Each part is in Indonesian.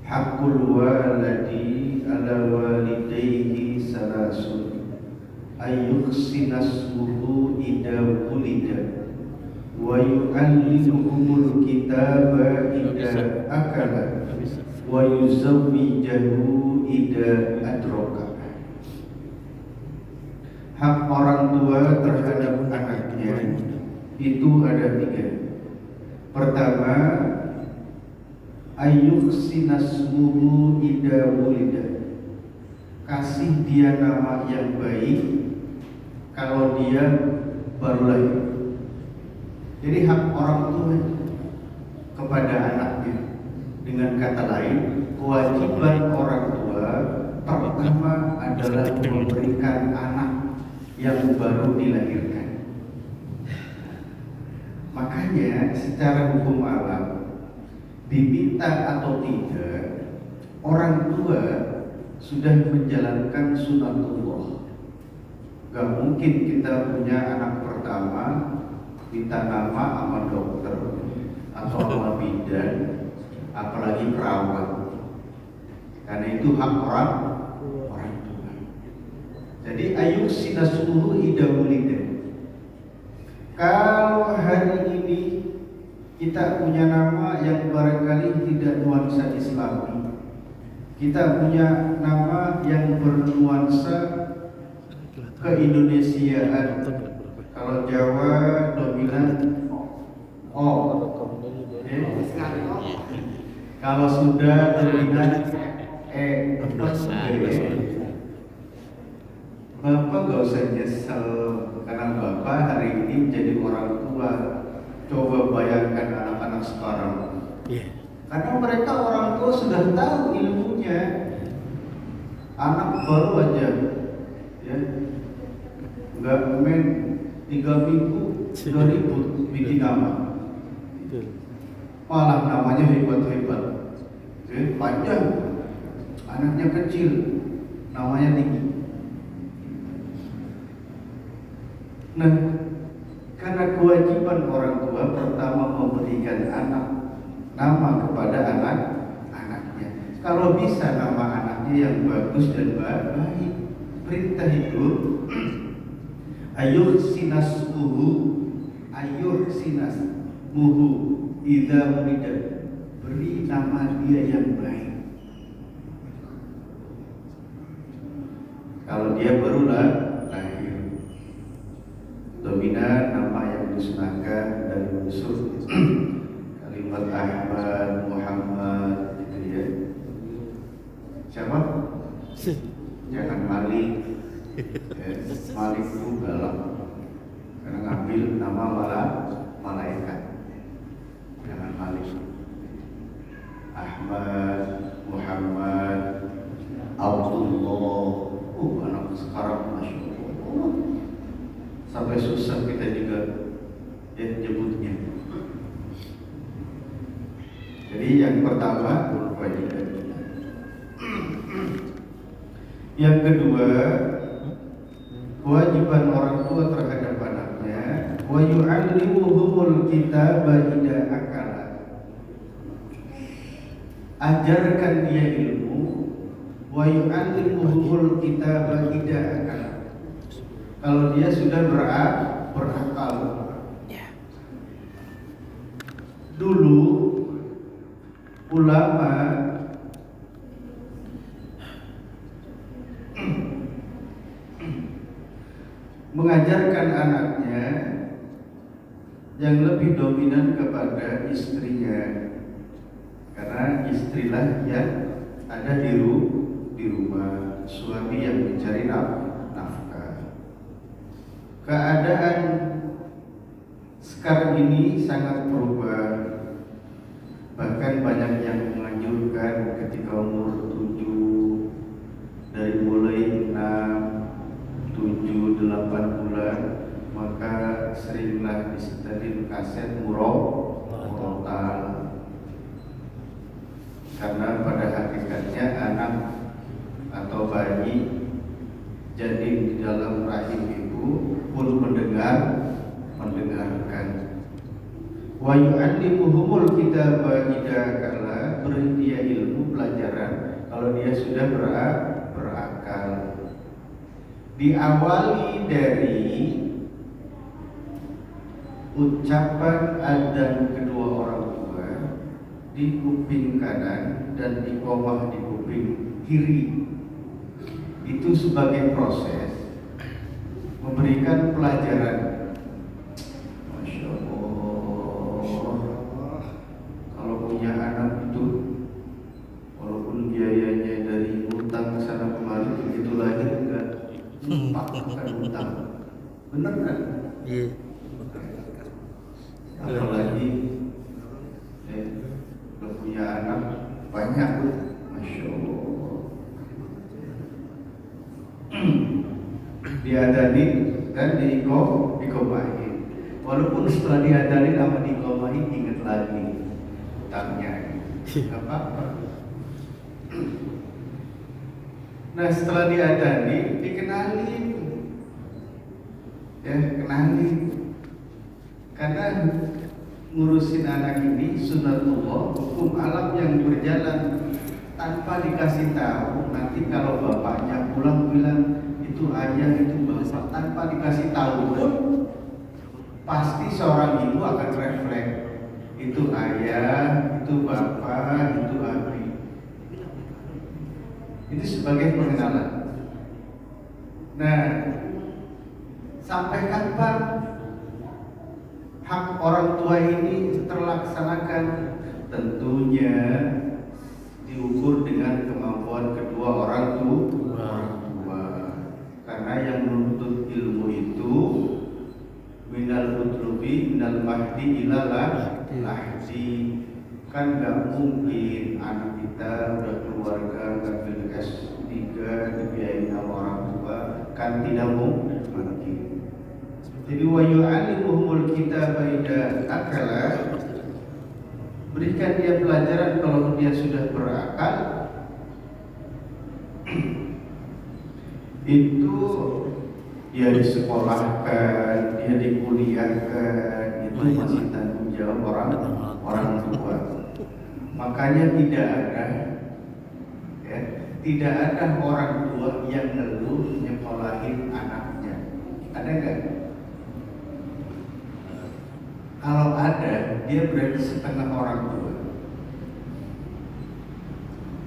Haqqul waladi ala walidayhi salasun ayyuhsinasmuhu ida wulida wa yu'allimuhumul kitaba ida akala wa yuzawwijahu ida adroka. Hak orang tua terhadap anaknya itu ada 3. Pertama, ayyuhsinasmuhu ida wulida, kasih dia nama yang baik kalau dia baru lahir. Jadi hak orang tua kepada anaknya. Dengan kata lain, kewajiban orang tua pertama adalah memberikan anak yang baru dilahirkan. Makanya secara hukum alam, diminta atau tidak, orang tua sudah menjalankan sunatullah. Gak mungkin kita punya anak pertama minta nama sama dokter atau sama bidan, apalagi perawat, karena itu hak orang tua. Jadi ayyuhsinasmuhu ida wulida. Kalau hari ini kita punya nama yang barangkali tidak nuansa Islami, kita punya nama yang bernuansa keindonesiaan. Kalau Jawa dominan O, kalau Sunda dominan E. Bapak gak usah nyesel karena Bapak hari ini menjadi orang tua. Coba bayangkan anak-anak sekarang, karena mereka orang tua sudah tahu ilmunya. Anak baru aja, ya, nggak main 3 minggu sudah ribut bikin nama, malah namanya hebat-hebat, panjang, anaknya kecil, namanya tinggi. Nah, karena kewajiban orang tua pertama memberikan nama kepada anak-anaknya. Kalau bisa nama anaknya yang bagus dan baik. Perintah itu ayyuhsinasmuhu idza wulida, beri nama dia yang baik. Kalau dia baru lahir, dominan nama yang disunahkan dari unsur kalimat Ahmad, Muhammad, gitu ya. Siapa? Jangan Malik. Malik itu galak karena ngambil nama malaikat. Jangan Malik. Ahmad, Muhammad, Abdullah. Anak sekarang Masya Allah, sampai susah kita juga nyebutnya. Jadi yang pertama kewajiban. Yang kedua, kewajiban orang tua terhadap anaknya, wa yu'allimuhumul kitaba idza akala, ajarkan dia ilmu. Wa yu'allimuhumul kitaba idza akala, kalau dia sudah berakal. Dulu ulama mengajarkan anaknya yang lebih dominan kepada istrinya, karena istrilah yang ada di rumah, suami yang mencari nafkah. Keadaan sekarang ini sangat berubah. Bahkan banyak yang menganjurkan ketika umur 7, dari mulai 6, 7, 8 bulan, maka seringlah disetelin kaset murotal. Karena pada hakikatnya anak atau bayi jadi di dalam rahim ibu pun mendengarkan. Wa yu'allimuhumul kitaba idza kala, beri dia ilmu, belajar pelajaran kalau dia sudah berakal. Diawali dari ucapan adzan kedua orang tua di kuping kanan dan iqamah di kuping kiri. Itu sebagai proses memberikan pelajaran. Masya Allah, kalau punya anak itu walaupun biayanya dari utang sana kemari, begitu lahir enggak pakai utang, bener kan? Iya. Apalagi udah punya anak banyak, Masya Allah. Diadani dan dikomahi. Walaupun setelah diadani sama dikomahi ingat lagi utangnya, nggak apa-apa. Nah setelah diadani dikenalin, ya kenalin, karena ngurusin anak ini sunatullah, hukum alam yang berjalan tanpa dikasih tahu. Nanti kalau bapaknya pulang bilang itu ayah, itu bapak, tanpa dikasih tahu pun pasti seorang ibu akan refleks, itu ayah, itu bapak, itu abi. Itu sebagai pengenalan. Nah, sampai kapan hak orang tua ini terlaksanakan? Tentunya diukur dengan kemampuan kedua orang tua. Karena yang menuntut ilmu itu minal mutlubi minal mahdi ila lahdi. Kan gak mungkin anak kita udah keluarga ngambil S3 dibiayain sama orang tua, kan tidak mungkin. Jadi wa yu'allimuhumul kitaba idza akala, berikan dia pelajaran kalau dia sudah berakal. Itu dia disekolahkan, dia dikuliahkan, itu masih tanggung jawab orang tua. Makanya tidak ada orang tua yang ngeluh nyekolahin anaknya. Ada nggak? Kalau ada, dia berarti setengah orang tua.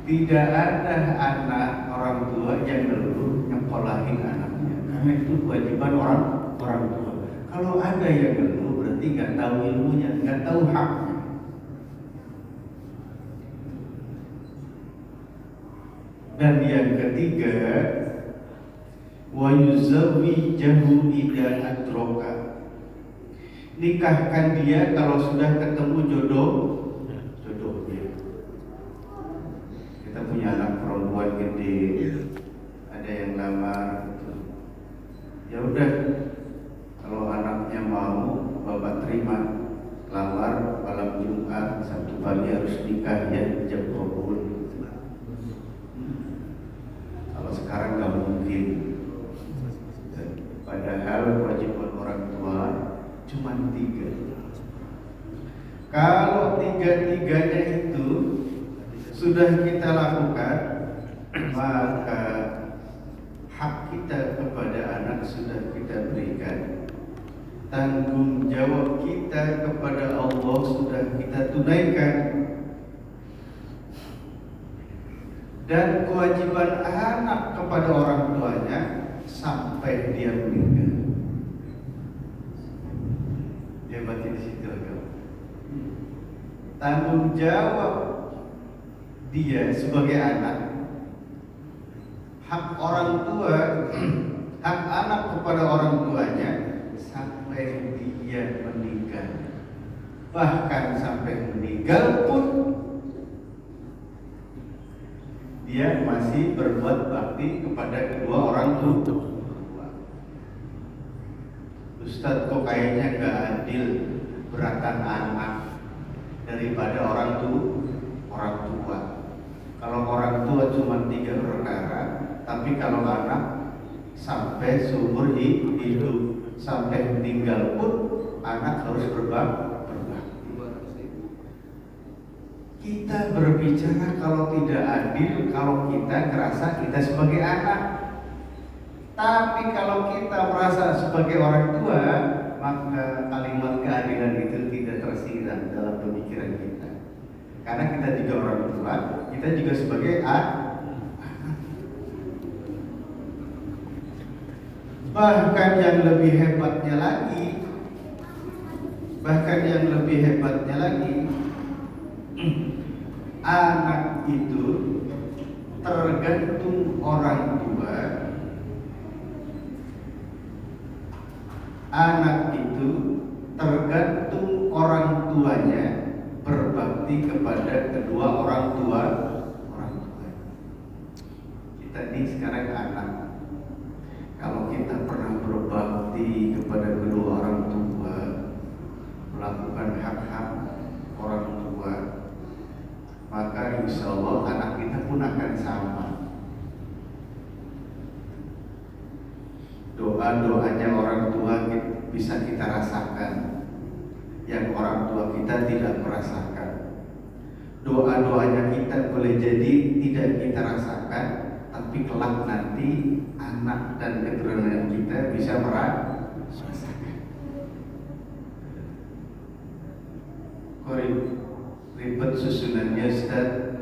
Tidak ada anak orang tua yang ngeluh nyekolahin anaknya, karena itu kewajiban orang tua. Kalau ada yang ngeluh, berarti nggak tahu ilmunya, nggak tahu haknya. Dan yang ketiga, wa yuzawwijahu idza adraka, nikahkan dia kalau sudah ketemu jodohnya. Kita punya anak perempuan gede, ada yang lamar gitu. Ya udah, kalau anaknya mau, bapak terima, lamar malam Jumat, Sabtu pagi harus nikah ya, jam 20. Kalau sekarang nggak mungkin. Padahal kewajiban orang tua cuma 3. Kalau 3-tiganya itu sudah kita lakukan, maka hak kita kepada anak sudah kita berikan. Tanggung jawab kita kepada Allah sudah kita tunaikan. Dan kewajiban anak kepada orang tuanya sampai dia meninggal. Dia berarti di situ agak. Tanggung jawab dia sebagai anak, hak orang tua, hak anak kepada orang tuanya sampai dia meninggal. Bahkan sampai meninggal pun dia masih berbuat bakti kepada kedua orang tua. Ustadz, kok kayaknya gak adil beratan anak daripada orang tua. Kalau orang tua cuma 3 perkara, tapi kalau anak sampai seumur hidup, sampai meninggal pun anak harus berbakti. Kita berbicara kalau tidak adil, kalau kita merasa kita sebagai anak. Tapi kalau kita merasa sebagai orang tua, maka kalimat keadilan itu tidak tersirat dalam pemikiran kita. Karena kita juga orang tua, kita juga sebagai anak. Bahkan yang lebih hebatnya lagi, anak itu tergantung orang tua. Anak itu tergantung orang tuanya berbakti kepada kedua orang tua. Kita ini sekarang anak. Kalau kita pernah berbakti kepada kedua orang tua, melakukan hak-hak orang tua, maka insya Allah anak kita pun akan sama. Doa-doanya orang tua bisa kita rasakan, yang orang tua kita tidak merasakan. Doa-doanya kita boleh jadi tidak kita rasakan, tapi kelak nanti anak dan keturunan kita bisa merasakan. Ribet susunannya, Ustaz.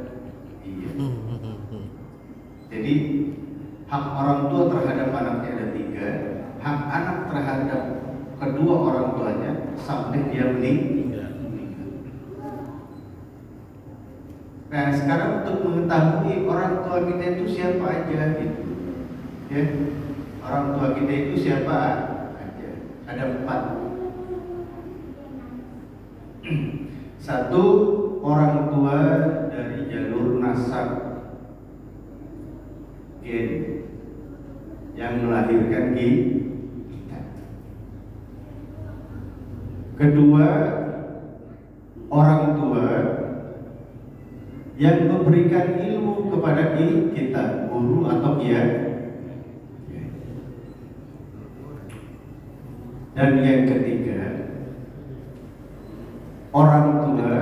Iya. Jadi hak orang tua terhadap anaknya ada 3, hak anak terhadap kedua orang tuanya sampai dia meninggal. Nah, sekarang untuk mengetahui orang tua kita itu siapa aja gitu, ya, orang tua kita itu siapa aja, ada 4. Satu, orang tua dari jalur nasab, gen, yang melahirkan kita. Kedua, orang tua yang memberikan ilmu kepada kita, guru atau kiai. Dan yang ketiga, orang tua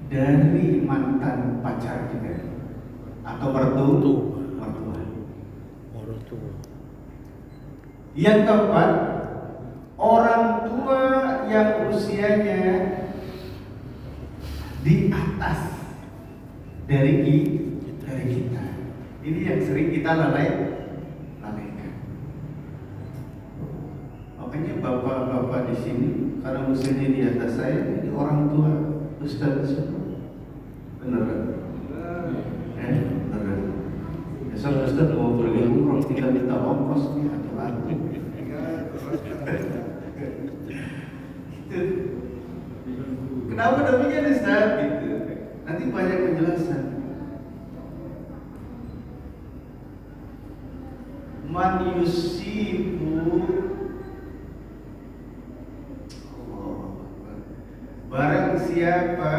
dari mantan pacar kita atau mertua. Yang keempat, orang tua yang usianya di atas dari kita. Ini yang sering kita lalaikan. Makanya bapak-bapak di sini, karena usianya di atas saya, ini orang tua Ustaz semua. Beneran? Beneran. Besok Ustaz mau pergi umroh, tinggal minta ongkos nih, hati-hati. Kenapa demikian Ustaz? Gitu. Nanti banyak penjelasan. Man yusibu, barang siapa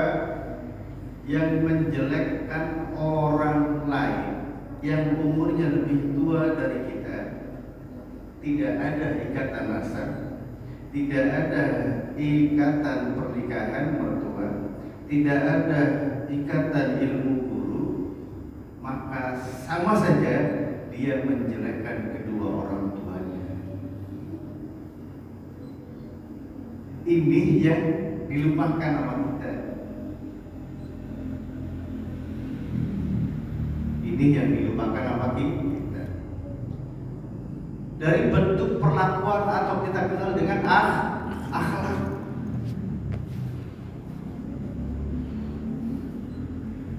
yang menjelekkan orang lain yang umurnya lebih tua dari kita, tidak ada ikatan nasab, tidak ada ikatan pernikahan mertua, tidak ada ikatan ilmu guru, maka sama saja dia menjelekkan kedua orang tuanya. Ini yang dilupakan sama kita. Ini yang dilupakan sama kita. Dari bentuk perlakuan atau kita kenal dengan akhlak.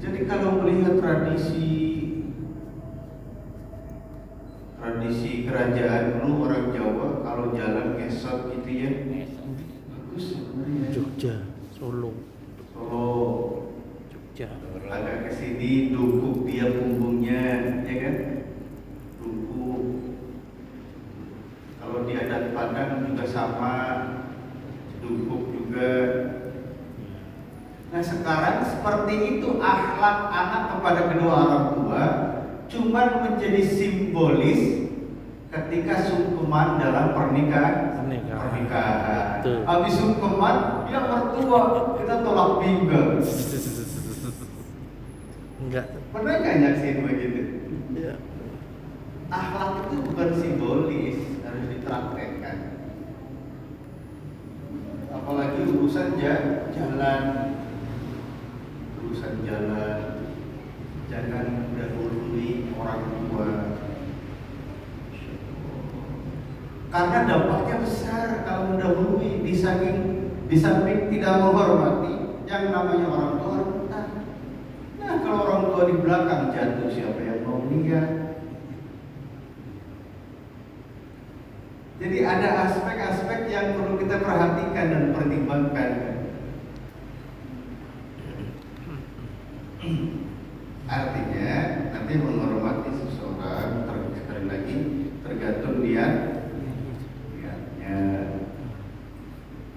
Jadi kalau melihat tradisi kerajaan dulu orang Jawa, kalau jalan ngesot gitu ya, bagus sebenarnya. Jogja, Solo, Jogja. Agak ke sini dukuk dia punggungnya, ya kan? Dukuk. Kalau di adat Padang juga sama, dukuk juga. Nah sekarang seperti itu akhlak anak kepada kedua orang tua, cuman menjadi simbolis ketika sungkeman dalam pernikahan. Habis sungkeman, dia mertua, kita tolak pinggang. Enggak. Pernah nggak nyaksin begitu? Iya. Akhlak itu bukan simbolis, harus dipraktekkan. Apalagi urusan jalan, jangan mendahului orang tua. Karena dampaknya besar kalau mendahului, di samping tidak menghormati yang namanya orang tua rentan. Nah, kalau orang tua di belakang jatuh, siapa yang mau lihat? Jadi ada aspek-aspek yang perlu kita perhatikan dan pertimbangkan. Artinya nanti menghormati seseorang sekali lagi tergantung niatnya.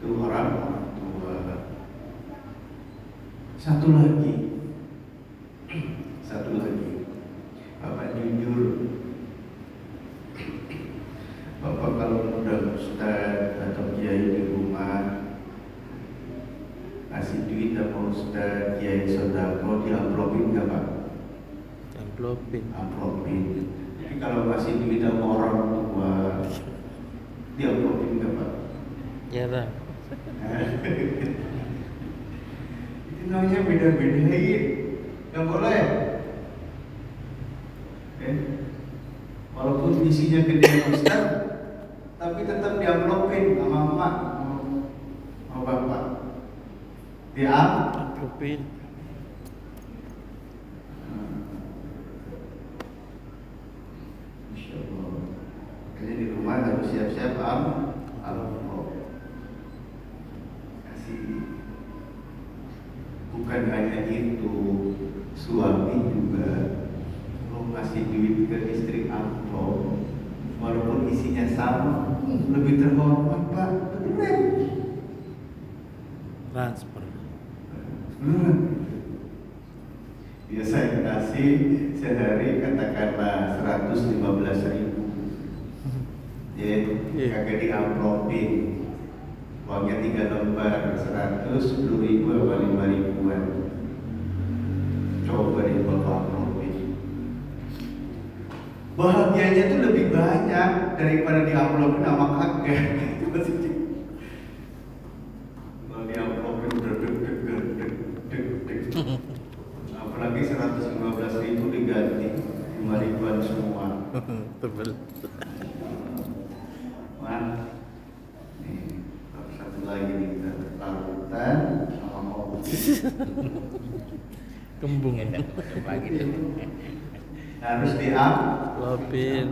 Itu orang tua. Satu lagi, Bapak jujur. Bapak kalau udah ustaz atau kiai di rumah kasih duit sama ustaz, kiai sodako, diamplopin nggak Pak? Amplopin. Jadi kalau kasih duit sama orang tua, diamplopin nggak Pak? Ya Bang. Itu namanya beda-bedain, nggak boleh. Walaupun isinya gede ustaz, tapi tetap diamplopin sama emak, sama bapak. Amplopin. Insya Allah. Jadi di rumah harus siap-siap amplop. Kasih. Bukan hanya itu, suami juga kalau ngasih duit ke istri amplop, walaupun isinya sama, lebih terhormat Pak. Beneran. Transfer. Biasa yang kasih sehari katakanlah 115.000. Ya, kagak diamplopin. Uangnya 3 lembar, 110.000 atau 5.000-an. Coba deh Bapak amplopin. Bahagianya itu lebih banyak daripada diamplopin sama kagak. Kalau diamplopin udah deg. Apalagi 115.000 diganti 5.000-an semua. Tebel. Wah, nih satu lagi nih, larutan sama kopi. Kembung. Harus diamplopin.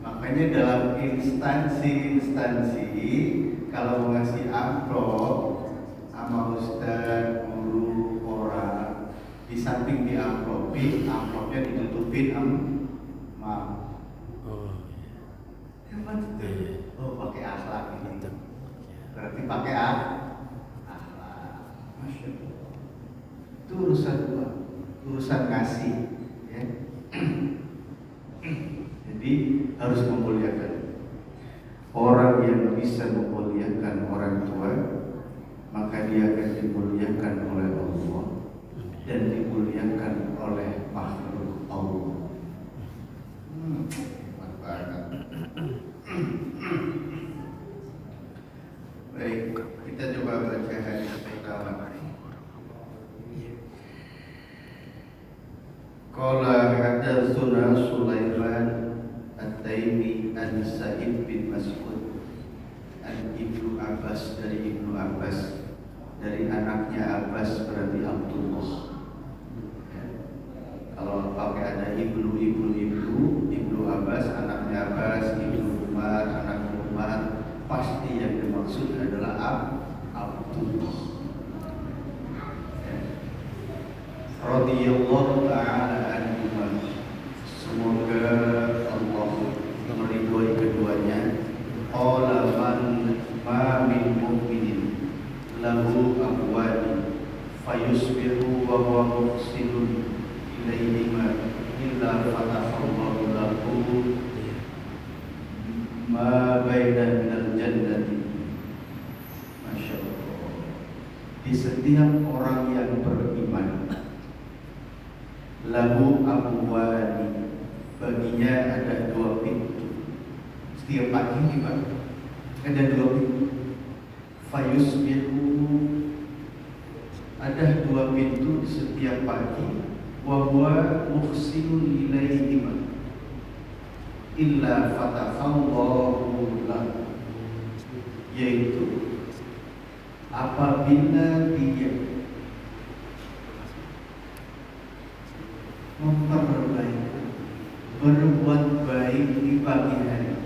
Makanya dalam instansi kalau mau ngasih amplop sama ustaz, guru, orang, di samping diamplopin, amplopnya ditutupin sama. Hebat itu. Oh, pakai akhlak ini. Berarti pakai akhlak. Masya Allah. Itu urusan ngasih, ya. Jadi harus memuliakan. Orang yang bisa memuliakan orang tua, maka dia akan dimuliakan oleh Allah dan dimuliakan oleh makhluk Allah. Hebat banget. Baik, kita coba baca hadis pertama. Qala hadatsuna Sulaiman At-Taimi an Sa'id bin Mas'ud an Ibnu Abbas, dari Ibnu Abbas, dari anaknya Abbas berarti Abdullah. Ya. Kalau pakai ada Ibnu Abbas, anaknya Abbas, Ibnu Umar, anaknya Umar, pasti yang dimaksud adalah Abdullah. Ya. Radhiyallahu ta'ala anhuma. Semoga Allah meridhoi keduanya. Qala ma min mu'minin lahu abwani fayusbihu wa huwa muhsinun ilaihima illa fatahallahu lahu ma baina minal jannati. Masya Allah. Di setiap orang yang beriman lahu abwani, baginya ada 2 pintu. Setiap pagi ada 2 pintu. Fayusbihu, ada 2 pintu setiap pagi. Wa huwa muhsinun ilaihima illa fatahallahu lahu, yaitu apabila dia memperbaiki, berbuat baik di pagi hari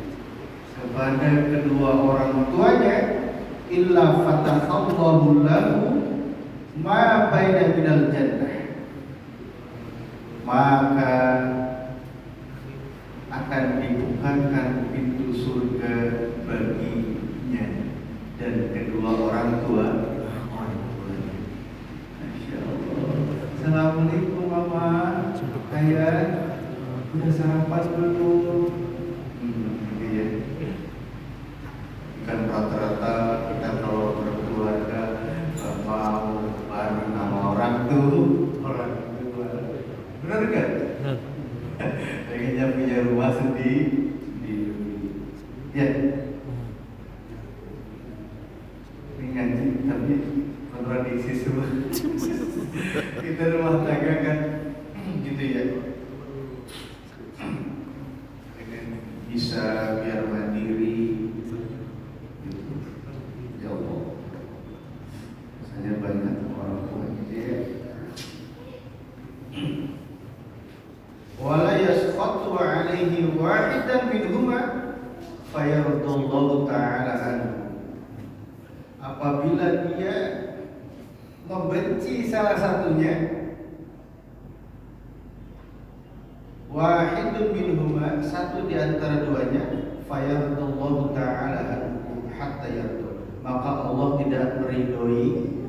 kepada kedua orang tuanya, illa fatahallahu lahu ma baina minal jannah, maka akan dibukakan pintu surga baginya dan kedua orang tuanya. Masya Allah. Assalamualaikum Mama. Ayah, udah sarapan belum? Gitu ya. Kan rata-rata kita kalau berkeluarga mau bareng sama orang tua. Benar kan? Pengennya punya rumah sendiri. Ya. Ini ngaji tapi kontradiksi semua. Kita rumah tangga kan gitu ya. Pengen bisa biar mandiri. Gitu. Ya Allah. Saya banyak orang tua gitu ya. Wala yasqatu alaihi wahidan minhuma fayardallahu ta'ala anhu. Apabila dia membenci salah satunya, wahidun minhuma, satu di antara duanya, fayardallahu ta'ala anhu hatta yarda, maka Allah tidak meridhoinya.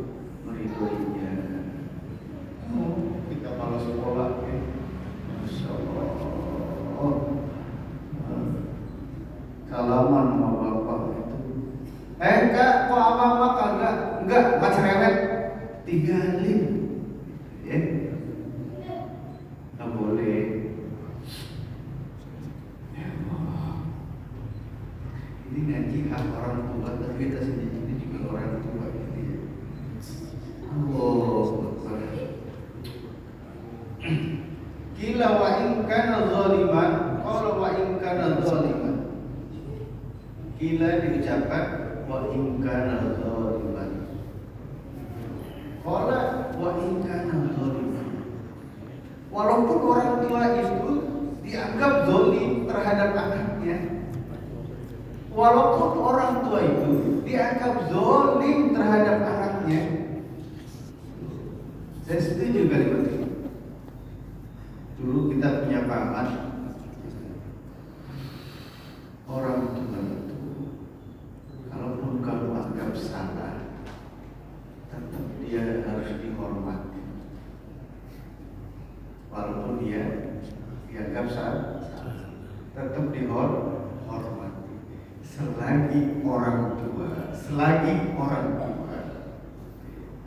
Kita kalau sekolah ya, Masya Allah, salaman sama bapak itu, kak kok apa kagak, enggak cerewet, tinggalin, ya, nggak boleh. Ya Allah, ini ngaji hak orang tua, tapi kita sendiri juga orang tua, gitu ya. Allah, kila wa in kana zaliman, qala wa in kana zaliman. Kila diucapkan wa in kana zaliman. Qala wa in kana zaliman. Walaupun orang tua itu dianggap zalim terhadap anaknya, walaupun orang tua itu dianggap zalim terhadap anaknya, saya setuju kalimat ini. Dulu kita punya paman, orang tua itu kalaupun kamu anggap salah, tetap dia harus dihormati. Walaupun dia dianggap salah, tetap dihormati. Selagi orang tua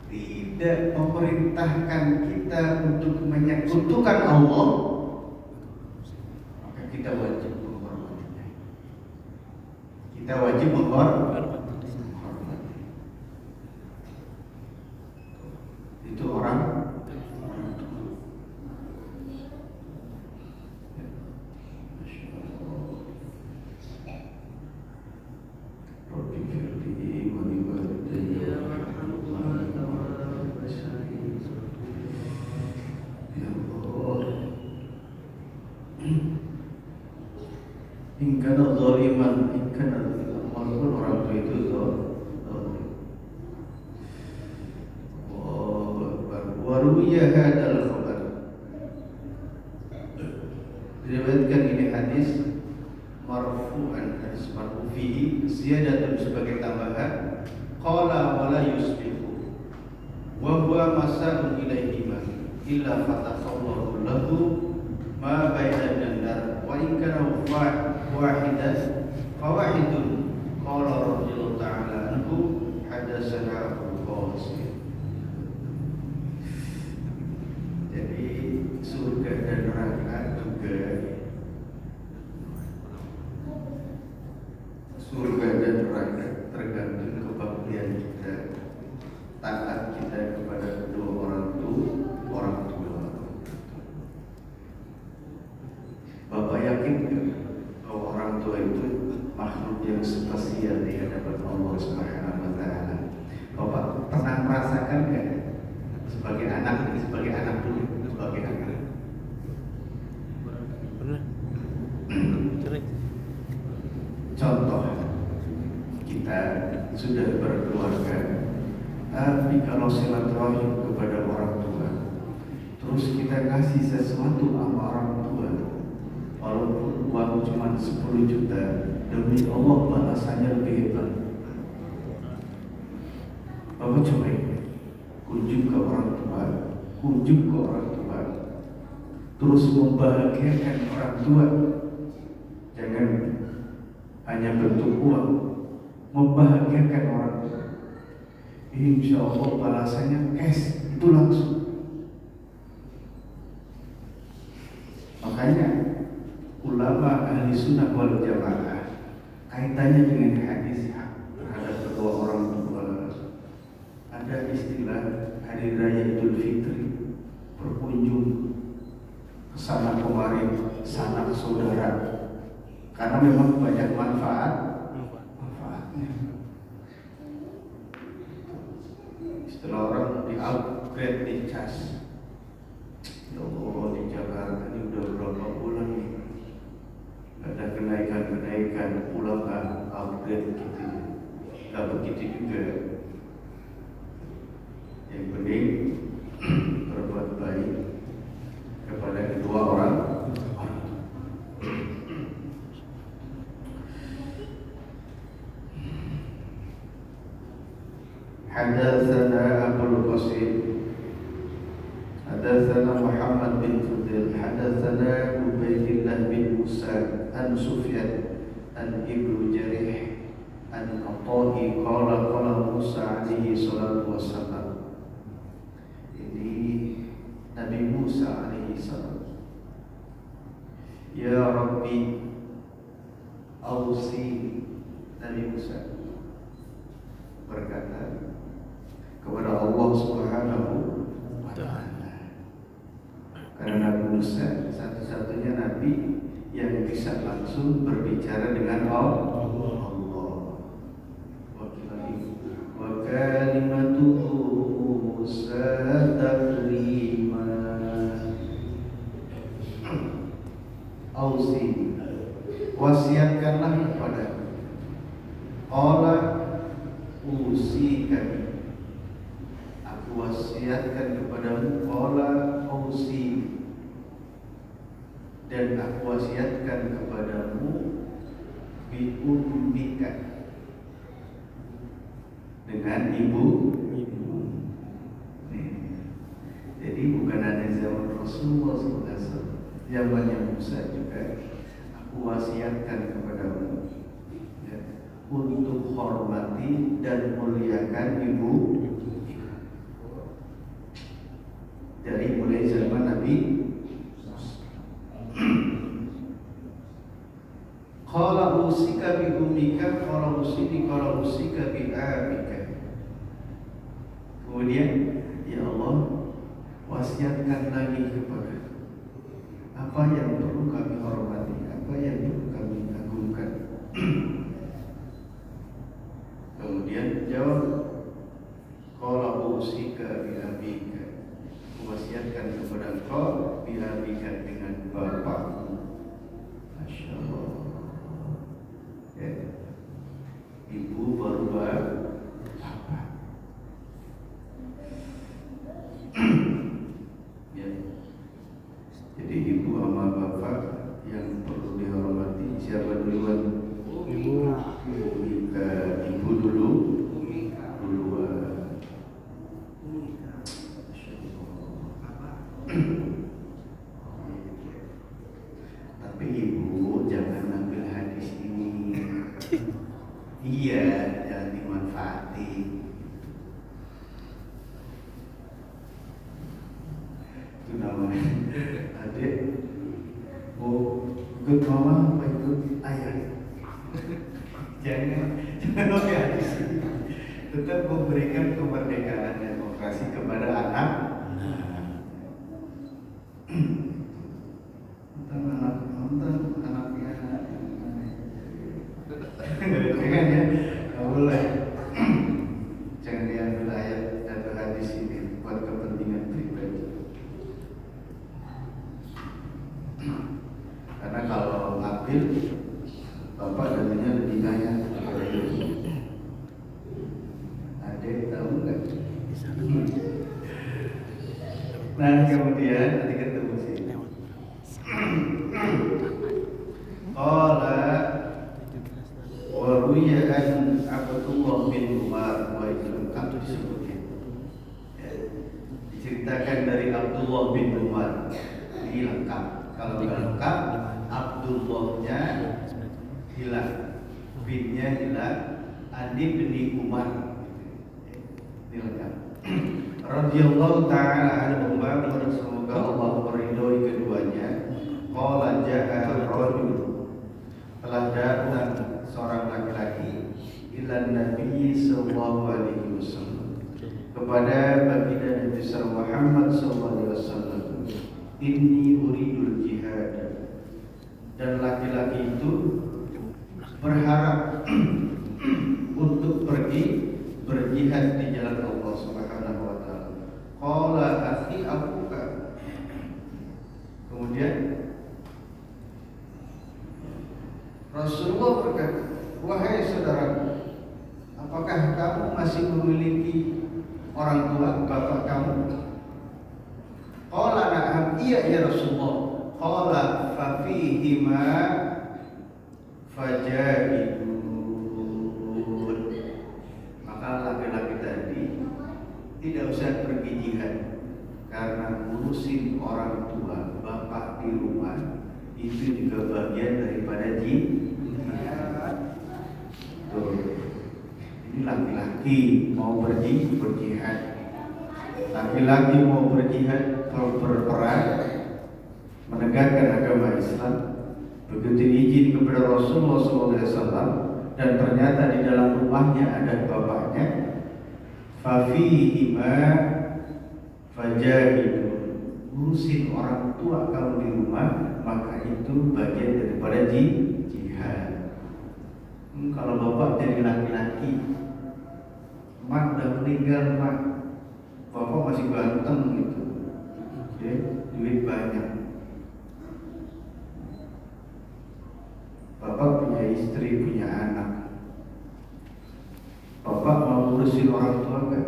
tidak memerintahkan kita untuk menyekutukan Allah, maka kita wajib menghormatinya. Kita wajib menghormati. Itu orang tua. Ingkana zaliman, walaupun orang tua itu zalim. Waruya hadal khabar, diriwayatkan ini hadis marfu'an, hadis marfu fihi ziyadatun, sebagai tambahan, qala wala yusbihu wa huwa masa'un ilaihima illa fatahallahu lahu ma baina dan wa in kana wahidan fawahidun, qala radhiyallahu ta'ala anhu hadatsana Abu Qasim. Jadi surga dan neraka juga. Surga dan neraka tergantung kebaktian kita, taat kita kepada kedua orang tua. Bapak yakin nggak bahwa orang tua itu makhluk yang spesial di hadapan Allah Subhanahu Wa Taala? Bapak pernah merasakan nggak sebagai anak dulu, sebagai anak? Pernah. Sering. Contoh, kita sudah berkeluarga, tapi kalau silaturahim kepada orang tua, terus kita kasih sesuatu sama orang tua, walaupun uang cuma 10 juta, demi Allah balasannya lebih hebat. Bapak coba kunjung ke orang tua, terus membahagiakan orang tua. Jangan hanya bentuk uang, membahagiakan orang tua. Insya Allah balasannya cash, itu langsung. Makanya ulama ahli sunnah wal jamaah kaitannya dengan hadis terhadap kedua orang tua. Ada istilah hari raya Idul Fitri, berkunjung kesana kemari sanak saudara, karena memang banyak manfaatnya. Setelah orang di-upgrade, dicas, ya Allah, di Jakarta ini udah berapa bulan nih ada kenaikan, pulang upgrade gitu. Gak begitu juga. Yang penting berbuat baik kepada kedua orang. Hadatsana Abdul Qasim, hadatsana Muhammad bin Fudil, hadatsana Ubaidillah bin Musa an Sufyan an Ibnu Jarih an Atha'i qala Musa alaihi salatu wassalam. Ini Nabi Musa alaihi salam. Ya Rabbi Ausi, Nabi Musa berkata kepada Allah Subhanahu wa Ta'ala. Karena Nabi Musa satu-satunya nabi yang bisa langsung berbicara dengan Allah. Wa kalimatuhu Musa taklima. Ausi, wasiatkanlah kepada Allah. Usi kami, aku wasiatkan kepadamu. Qala usi, dan aku wasiatkan kepadamu bi ummika, dengan ibu. Jadi bukan ada zaman Rasulullah SAW, zamannya Musa juga. Aku wasiatkan kepadamu untuk hormati dan muliakan ibu. Dari mulai zaman Nabi. Qala usika bi ummika, qala usika bi abika. Kemudian ya Allah, wasiatkan lagi kepada apa yang perlu kami hormati, apa yang perlu kami agungkan. Kemudian jawab, qala usika bi abika, wasiatkan kepada engkau bi abika, dengan bapakmu. Masya Allah. Ya. Ibu baru bapak. Ya. Jadi ibu sama bapak yang perlu dihormati, siapa duluan? Ibu. Ibu dulu. Tapi ibu jangan ambil hadis ini. Iya, jangan dimanfaati. Itu namanya ikut mama apa ikut ayah? Jangan pakai hadis ini. Tetap memberikan kemerdekaan demokrasi kepada anak. Anaknya jangan ya, nggak boleh. Jangan diambil ayat atau hadis ini buat kepentingan pribadi. Karena kalau ambil, bapak dulunya lebih kaya. Adek tahu nggak? Nah kemudian nanti ketemu sih. Qala wa ruya an Abdullah bin Umar wa itu lengkap disebutkan. Ya, diceritakan dari Abdullah bin Umar. Ini lengkap. Kalau nggak lengkap, Abdullahnya hilang, binnya hilang, Andi bin Umar. Ini lengkap. Radhiyallahu ta'ala anhuma, semoga Allah meridhoi keduanya. Qala ja'a rajul, telah datang seorang laki-laki ila Nabi sallallahu alaihi wasallam, kepada baginda Nabi Muhammad sallallahu alaihi wasallam. Inni uridul jihad, dan laki-laki itu berharap untuk pergi berjihad di jalan Allah Subhanahu wa taala. Qala akhi abuka, kemudian Rasulullah berkata, wahai saudaraku, apakah kamu masih memiliki orang tua, bapak kamu? Qala na'am, iya ya Rasulullah. Qala fa fihima fajahidun. Maka laki-laki tadi tidak usah pergi jihad, karena ngurusin orang tua, bapak di rumah itu juga bagian daripada jihad. Tuh. Ini laki-laki mau berjihad. Laki-laki mau berjihad, berperang, menegakkan agama Islam. Begitu izin kepada Rasulullah SAW, dan ternyata di dalam rumahnya ada bapaknya. Fafihima fajahidun, ngurusin orang tua kalau di rumah, maka itu bagian daripada jihad. Kalau bapak jadi laki-laki, mak udah meninggal, mak, bapak masih ganteng gitu, ya, duit banyak. Bapak punya istri, punya anak. Bapak mau ngurusin orang tua kan?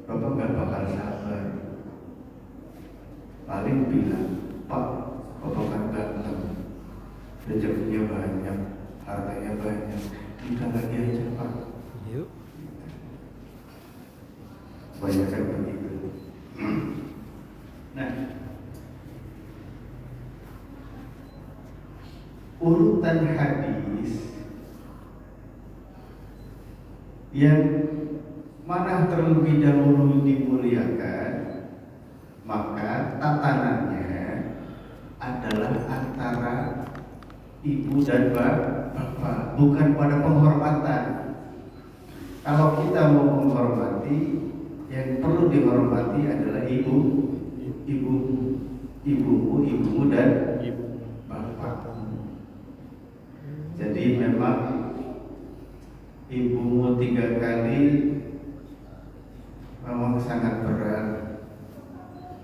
Bapak gak bakal sabar. Paling bilang, Pak, bapak kan ganteng, rezekinya banyak, hartanya banyak, kita lagi aja Pak. Yuk. Banyak kan begitu. Nah, urutan hadis yang mana terlebih dahulu dimuliakan, maka tatanannya adalah antara ibu dan bapak, bukan pada penghormatan. Kalau kita mau menghormati, yang perlu dihormati adalah ibumu dan bapak. Jadi memang ibumu 3 kali memang sangat berat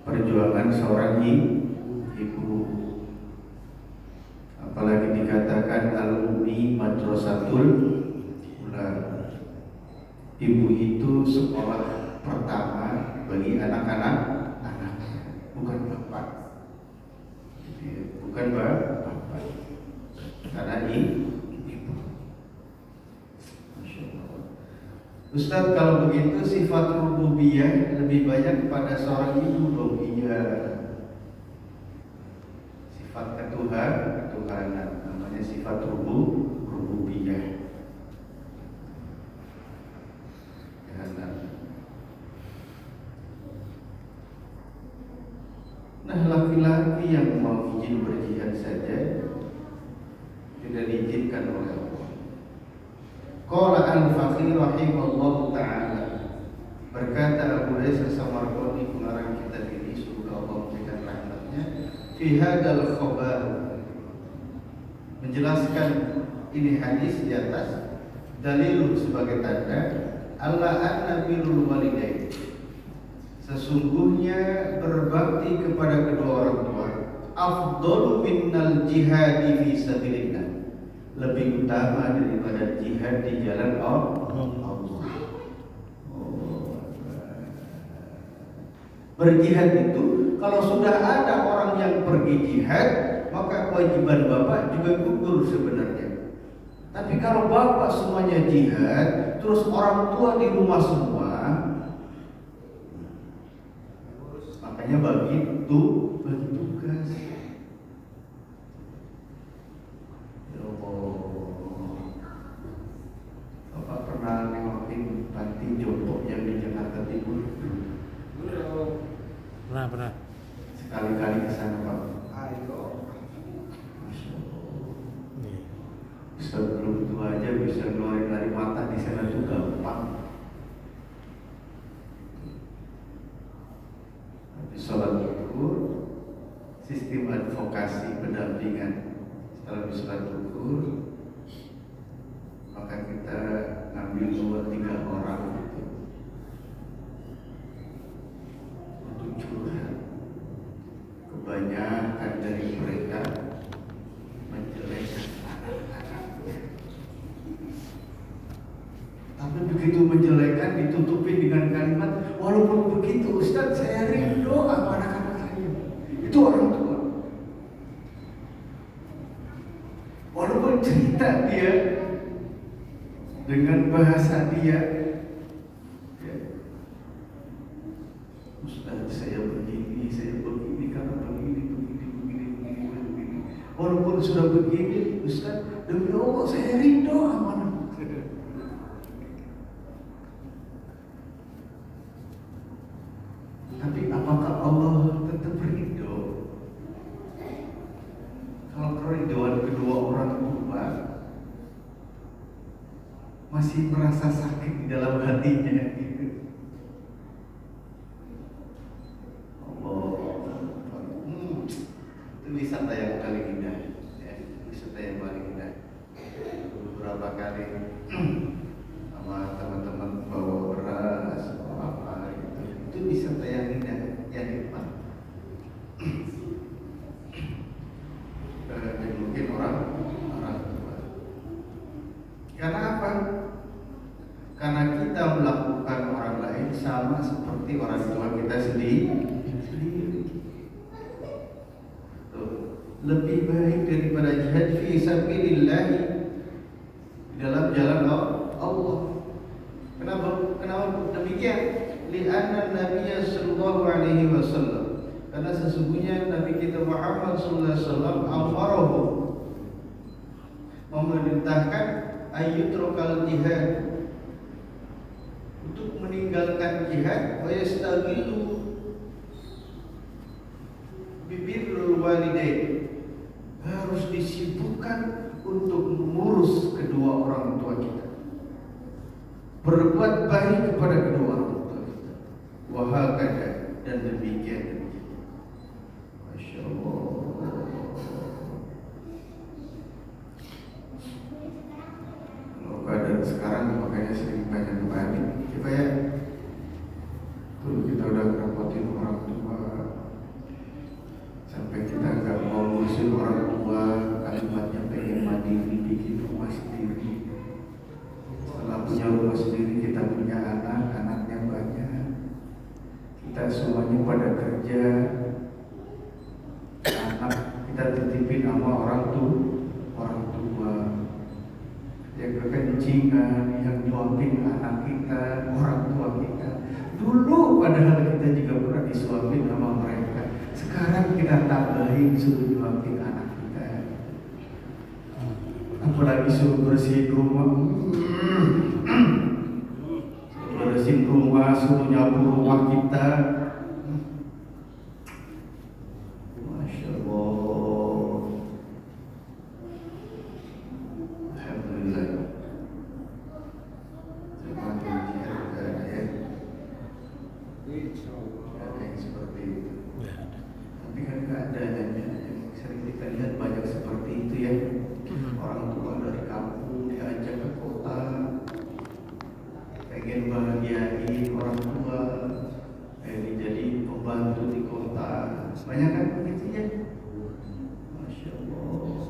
perjuangan seorang ibu. Apalagi dikatakan alumni madrasatul ula. Ibu itu sekolah pertama bagi anak-anaknya, bukan bapak. Bukan bapak. Karena ibu. Masya Allah. Ustaz, kalau begitu sifat rububiyah lebih banyak pada seorang ibu dong? Iya. Sifat ketuhanan namanya sifat rububiyah. Nah, laki-laki yang mau izin berjihad saja tidak diizinkan oleh Allah. Qala al-Faqih rahimahullahu ta'ala, berkata Abu Isa Samarqandi pengarang kitab ini, semoga Allah memberikan rahmatnya, fi hadzal khabar, menjelaskan ini hadis di atas, dalil sebagai tanda Allah anna birrul walidain, sesungguhnya berbakti kepada kedua orang tua afdalu minnal jihadi fi sabilillah, lebih utama daripada jihad di jalan Allah. Berjihad itu kalau sudah ada orang yang pergi jihad, maka kewajiban bapak juga gugur sebenarnya. Tapi kalau bapak semuanya jihad, terus orang tua di rumah semua, makanya bagi tugas. Ya Allah, bapak pernah nengokin panti jompo yang di Jakarta Timur? Pernah. Sekali-kali ke sana, Pak. Ayo. Masya Allah. Iya. Sebelum itu aja bisa ngeluarin dari mata di sana tuh gampang. Tapi sholat zuhur, sistem advokasi pendampingan setelah sholat zuhur, maka kita ngambil 2-3 orang gitu untuk curhat. Kebanyakan dari mereka menjelekkan anak-anaknya. Tapi begitu menjelekkan ditutupin dengan kalimat, walaupun begitu Ustaz, saya rindu sama anak-anak saya. Itu orang tua. Walaupun cerita dia dengan bahasa dia, ya, Ustaz, saya begini karena begini. Walaupun sudah begini, Ustaz, demi Allah saya rindu sama anak. Tapi apakah Allah tetap rindu? Kalau kerinduan kedua orang tua masih merasa sakit di dalam hatinya gitu. Itu wisata yang paling indah, ya. Wisata yang paling indah. Beberapa kali sama teman-teman bawa beras, bawa apa gitu. Itu wisata yang indah, yang nikmat. Dan mungkin orang tua. Karena apa? Karena kita melakukan orang lain sama seperti orang tua kita sendiri. Lebih baik daripada jihad fi sabilillah, dalam jalan Allah. Kenapa demikian? Li'anna Nabiya sallallahu alaihi wasallam, karena sesungguhnya Nabi kita Muhammad sallallahu alaihi wasallam amarahu, memerintahkan ayyutrukal jihad, untuk meninggalkan jihad, wa yastaghillu bibirrul walidain, harus disibukkan untuk mengurus kedua orang tua kita, berbuat baik kepada kedua orang tua kita. Wahakada, dan demikian. Masya Allah. Kalau keadaan sekarang makanya sering banyak kita ya. Dulu kita udah ngerepotin orang tua, sampai kita nggak mau ngurusin orang tua, kalimatnya pengen mandiri, bikin rumah sendiri. Setelah punya rumah sendiri, kita punya anak, anaknya banyak. Kita semuanya pada kerja, anak kita titipin sama orang tua. Yang kekencingan, yang nyuapin anak kita, orang tua kita. Dulu padahal kita juga pernah disuapin sama mereka. Sekarang kita tambahin suruh nyuapin anak kita. Apalagi suruh bersihin rumah. Bersihin rumah, suruh nyapu rumah kita. Banyak kan begitu ya? Masya Allah.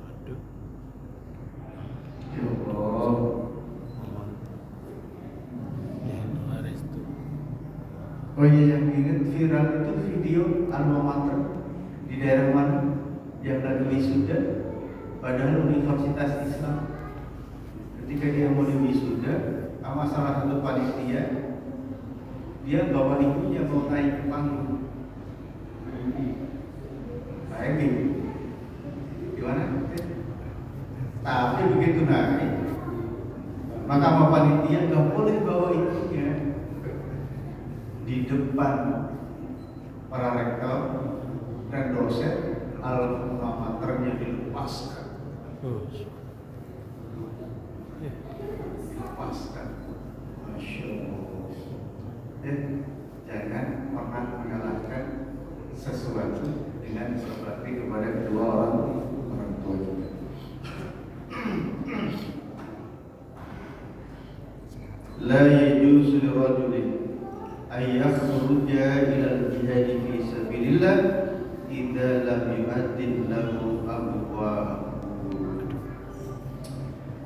Aduh. Ya Allah. Ya, Haris tuh. Oh iya, yang ingat viral itu video alma mater di daerah mana yang lagi wisuda, padahal Universitas Islam. Ketika dia mau wisuda, sama salah satu panitia, dia bawa ibunya mau naik ke panggung. Bayangin, gimana? Tapi begitu naik, maka sama panitia nggak boleh bawa ibunya di depan para rektor dan dosen, alma maternya dilepaskan. Dilepaskan. Masya Allah. Jangan pernah mengalahkan sesuatu dengan berbakti kepada kedua orang tua kita. La yajuzu lirajulin ay yakhruja ila al-jihad fi sabilillah idza lam yu'addin lahu abwaab.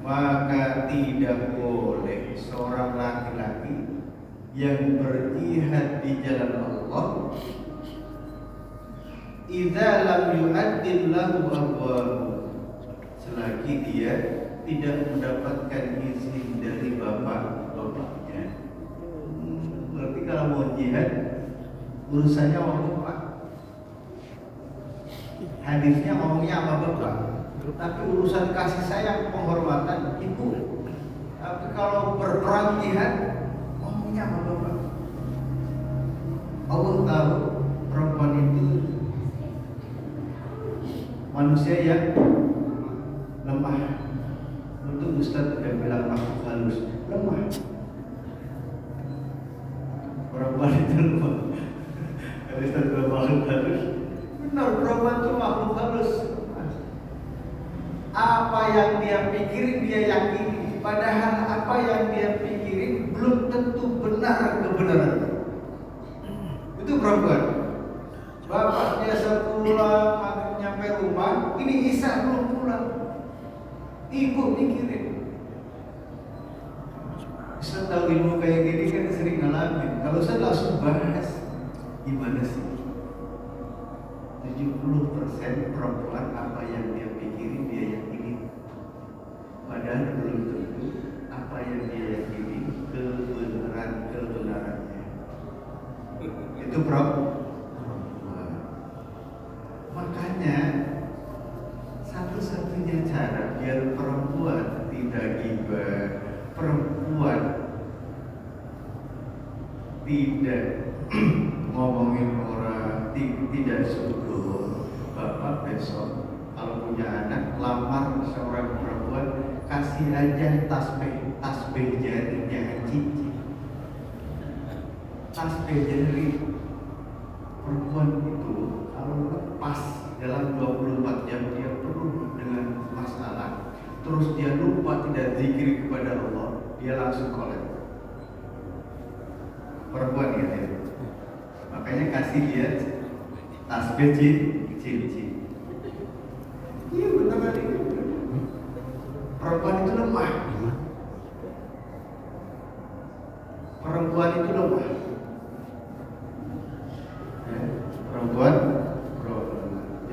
Maka tidak boleh seorang laki-laki yang berjihad di jalan Allah idza lam yu'addin lahu abwaab, selagi dia tidak mendapatkan izin dari bapaknya. Berarti kalau mau jihad urusannya sama bapak. Hadisnya ngomongnya sama bapak, tapi urusan kasih sayang penghormatan ibu. Tapi kalau berperang jihad ngomongnya sama bapak. Allah tahu perempuan itu manusia yang lemah. Untuk Ustaz yang bilang makhluk halus, lemah. Perempuan itu lemah. Kalau Ustaz bilang makhluk halus, benar, perempuan itu makhluk halus. Apa yang dia pikirin dia yakini, padahal apa yang dia pikirin belum tentu benar kebenaran. Itu perempuan. Bapak biasa pulang, maghrib nyampe rumah, ini Isa belum pulang. Ibu mikirin. Saya tahu ilmu kayak gini kan sering ngalamin. Kalau saya langsung bahas, gimana sih? 70% perempuan apa yang dia pikirin dia yakini. Padahal belum tentu apa yang dia yakini kebenarannya. Itu perempuan. Makanya satu-satunya cara biar perempuan tidak gibah, perempuan tidak ngomongin orang, tidak subur. Bapak besok kalau punya anak lamar seorang perempuan, kasih aja tasbih jari, jangan cincin. Tasbih jari. Perempuan itu kalau lepas dalam 24 jam dia penuh dengan masalah, terus dia lupa tidak zikir kepada Allah, dia langsung kolek. Perempuan gitu ya. Makanya kasih dia tasbih cincin. Iya benar kali. Perempuan itu lemah. Perempuan itu lemah. Ya, perempuan.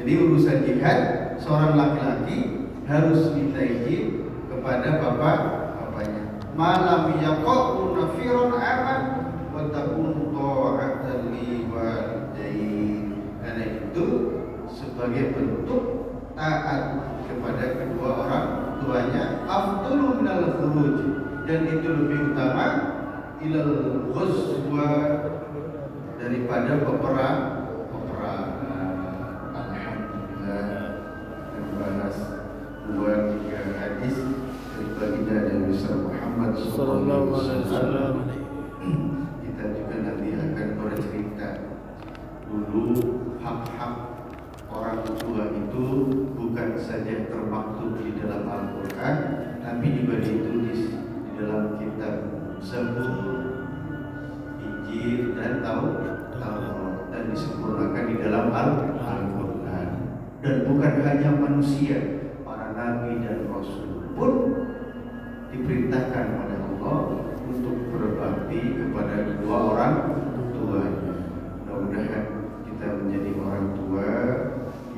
Jadi urusan jihad, seorang laki-laki harus minta izin kepada bapaknya. Malam yaqa'u nafiron aman wa takun ta'atan li walidain. Karena itu sebagai bentuk taat kepada kedua orang tuanya, afdalu minal khuruj, dan itu lebih utama ilal ghuzwa daripada peperangan. Bahas 2-3 hadis dari baginda Nabi Muhammad sallallahu alaihi wasallam. Kita juga nanti akan bercerita dulu hak-hak orang tua itu bukan saja termaktub di dalam Al-Qur'an, tapi juga ditulis di dalam kitab Zabur, Injil dan Taurat dan disempurnakan di dalam Al-Quran. Dan bukan hanya manusia, para nabi dan rasul pun diperintahkan oleh Allah untuk berbakti kepada kedua orang tuanya. Mudah-mudahan kita menjadi orang tua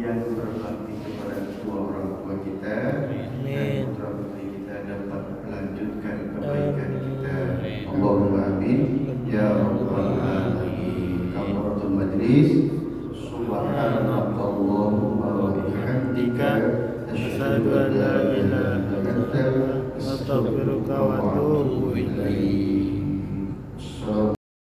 yang berbakti kepada kedua orang tua kita, dan putra putri kita dapat melanjutkan kebaikan kita. Allahumma amin ya rabbal alamin. Kafaratul majlis. Subhanallahumma wa bihamdika asyhadu an la ilaha illa anta astaghfiruka wa atubu ilaik.